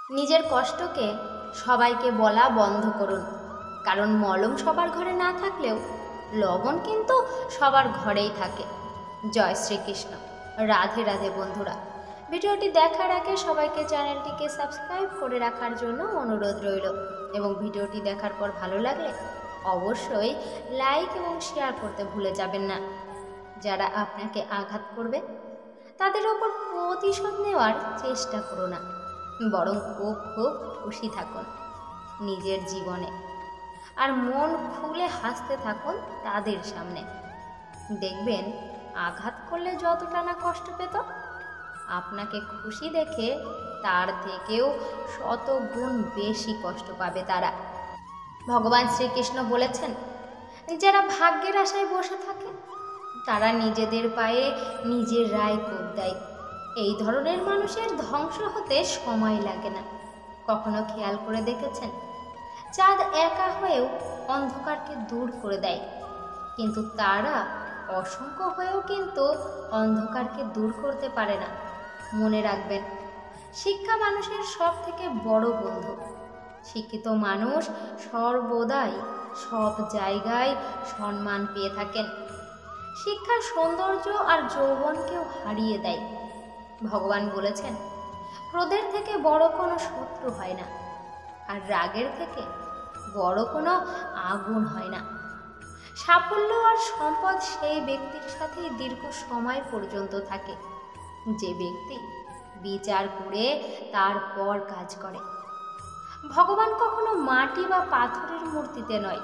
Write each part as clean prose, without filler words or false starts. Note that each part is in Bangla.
নিজের কষ্টকে সবাইকে বলা বন্ধ করুন, কারণ মলম সবার ঘরে না থাকলেও লবণ কিন্তু সবার ঘরেই থাকে। জয় শ্রীকৃষ্ণ। রাধে রাধে বন্ধুরা। ভিডিওটি দেখার আগে সবাইকে চ্যানেলটিকে সাবস্ক্রাইব করে রাখার জন্য অনুরোধ রইল, এবং ভিডিওটি দেখার পর ভালো লাগলে অবশ্যই লাইক এবং শেয়ার করতে ভুলে যাবেন না। যারা আপনাকে আঘাত করবে তাদের ওপর প্রতিশোধ নেওয়ার চেষ্টা করো না, বরং খুব খুব খুশি থাকুন নিজের জীবনে, আর মন খুলে হাসতে থাকুন তাদের সামনে। দেখবেন আঘাত করলে যতটা না কষ্ট পেত, আপনাকে খুশি দেখে তার থেকেও 100 গুণ বেশি কষ্ট পাবে তারা। ভগবান শ্রীকৃষ্ণ বলেছেন, যারা ভাগ্যের আশায় বসে থাকে তারা নিজেদের পায়ে নিজের রায় কোপ দেয়। এই ধরনের মানুষের ধ্বংস হতে সময় লাগে না। কখনো খেয়াল করে দেখেছেন, চাঁদ একা হয়েও অন্ধকারকে দূর করে দেয়, কিন্তু তারা অসংখ্য হয়েও কিন্তু অন্ধকারকে দূর করতে পারে না। মনে রাখবেন, শিক্ষা মানুষের সব থেকে বড় বন্ধু। শিক্ষিত মানুষ সর্বদাই সব জায়গায় সম্মান পেয়ে থাকেন। শিক্ষা সৌন্দর্য আর যৌবনকেও হারিয়ে দেয়। ভগবান বলেছেন, ক্রোধের থেকে বড় কোনো শত্রু হয় না, আর রাগের থেকে বড় কোনো আগুন হয় না। সাফল্য আর সম্পদ সেই ব্যক্তির সাথেই দীর্ঘ সময় পর্যন্ত থাকে, যে ব্যক্তি বিচার করে তারপর কাজ করে। ভগবান কখনো মাটি বা পাথরের মূর্তিতে নয়।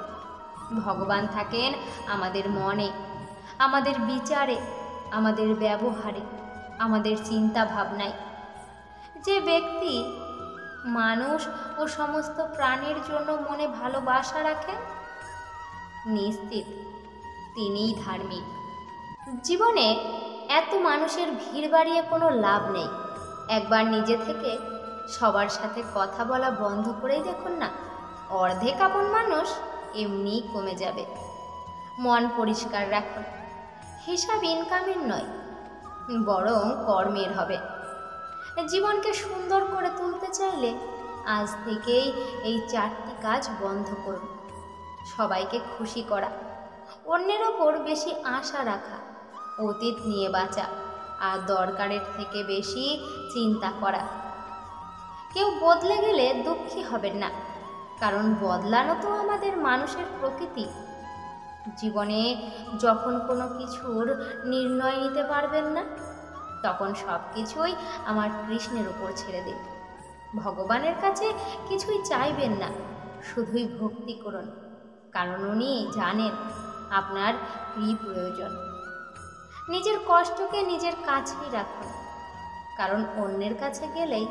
ভগবান থাকেন আমাদের মনে, আমাদের বিচারে, আমাদের ব্যবহারে, আমাদের চিন্তা ভাবনায়। যে ব্যক্তি মানুষ ও সমস্ত প্রাণীর জন্য মনে ভালোবাসা রাখেন, নিশ্চিত তিনিই ধার্মিক। জীবনে এত মানুষের ভিড় বাড়িয়ে কোনো লাভ নেই। একবার নিজে থেকে সবার সাথে কথা বলা বন্ধ করেই দেখুন না, অর্ধেক আপন মানুষ এমনিই কমে যাবে। মন পরিষ্কার রাখুন, হিসাব ইনকামের নয়, বরং কর্মের হবে। জীবনকে সুন্দর করে তুলতে চাইলে আজ থেকেই এই 4টি কাজ বন্ধ করুন। সবাইকে খুশি করা, অন্যের ওপর বেশি আশা রাখা, অতীত নিয়ে বাঁচা, আর দরকারের থেকে বেশি চিন্তা করা। কেউ বদলে গেলে দুঃখী হবেন না, কারণ বদলানো তো আমাদের মানুষের প্রকৃতি। জীবনে যখন কোনো কিছুর নির্ণয় নিতে পারবেন না, তখন সব কিছুই আমার কৃষ্ণের উপর ছেড়ে দিন। ভগবানের কাছে কিছুই চাইবেন না, শুধুই ভক্তি করুন, কারণ উনি জানেন আপনার কী প্রয়োজন। নিজের কষ্টকে নিজের কাছেই রাখুন, কারণ অন্যের কাছে গেলেই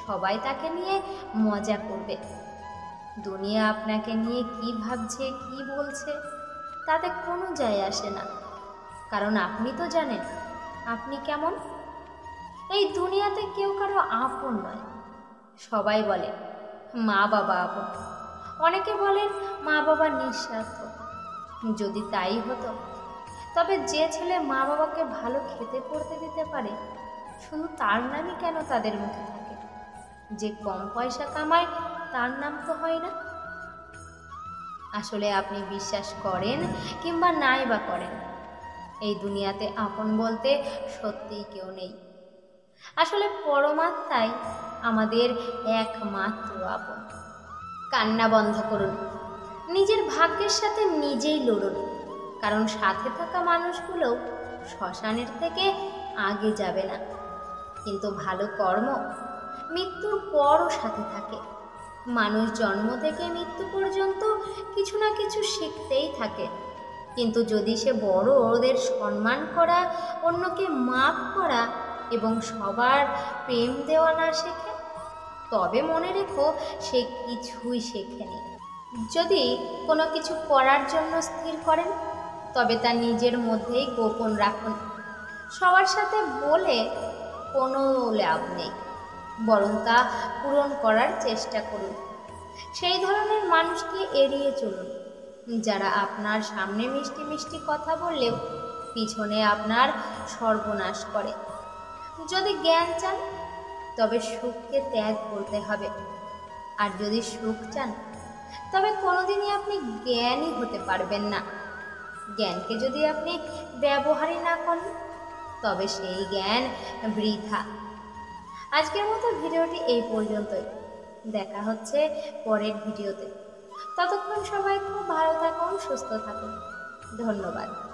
সবাই তাকে নিয়ে মজা করবে। দুনিয়া আপনাকে নিয়ে কি ভাবছে, কি বলছে, তাতে কোনো যায় আসে না, কারণ আপনি তো জানেন আপনি কেমন। এই দুনিয়াতে কেউ কারো আপন নয়। সবাই বলে মা বাবা আপন, অনেকে বলেন মা বাবা নিঃস্বার্থ। যদি তাই হতো, তবে যে ছেলে মা বাবাকে ভালো খেতে পড়তে দিতে পারে, শুধু তার নামই কেন তাদের মুখে থাকে? যে কম পয়সা কামায় তার নাম তো হয় না। আসলে আপনি বিশ্বাস করেন কিংবা নাই বা করেন, এই দুনিয়াতে আপন বলতে সত্যিই কেউ নেই। আসলে পরমাত্মাই আমাদের একমাত্র আপন। কান্না বন্ধ করুন, নিজের ভাগ্যের সাথে নিজেই লড়ুন, কারণ সাথে থাকা মানুষগুলোও শ্মশানের থেকে আগে যাবে না। কিন্তু ভালো কর্ম মৃত্যুর পরও সাথে থাকে। মানুষ জন্ম থেকে মৃত্যু পর্যন্ত কিছু না কিছু শিখতেই থাকে, কিন্তু যদি সে বড়দের সম্মান করা, অন্যকে মাফ করা এবং সবার প্রেম দেওয়া না শেখে, তবে মনে রেখো সে কিছুই শেখেনি। যদি কোনো কিছু করার জন্য স্থির করেন, তবে তা নিজের মধ্যেই গোপন রাখুন। সবার সাথে বলে কোনো লাভ নেই, বরং তা পূরণ করার চেষ্টা করুন। সেই ধরনের মানুষকে এড়িয়ে চলুন, যারা আপনার সামনে মিষ্টি মিষ্টি কথা বললেও পিছনে আপনার সর্বনাশ করে। যদি জ্ঞান চান, তবে সুখকে ত্যাগ করতে হবে। আর যদি সুখ চান তবে কোনোদিনই আপনি জ্ঞানী হতে পারবেন না। জ্ঞানকে যদি আপনি ব্যবহারই না করেন তবে সেই জ্ঞান বৃথা। আজকের মতো ভিডিওটি এই পর্যন্তই। দেখা হচ্ছে পরের ভিডিওতে। ততক্ষণ সবাই খুব ভালো থাকুন, সুস্থ থাকুন। ধন্যবাদ।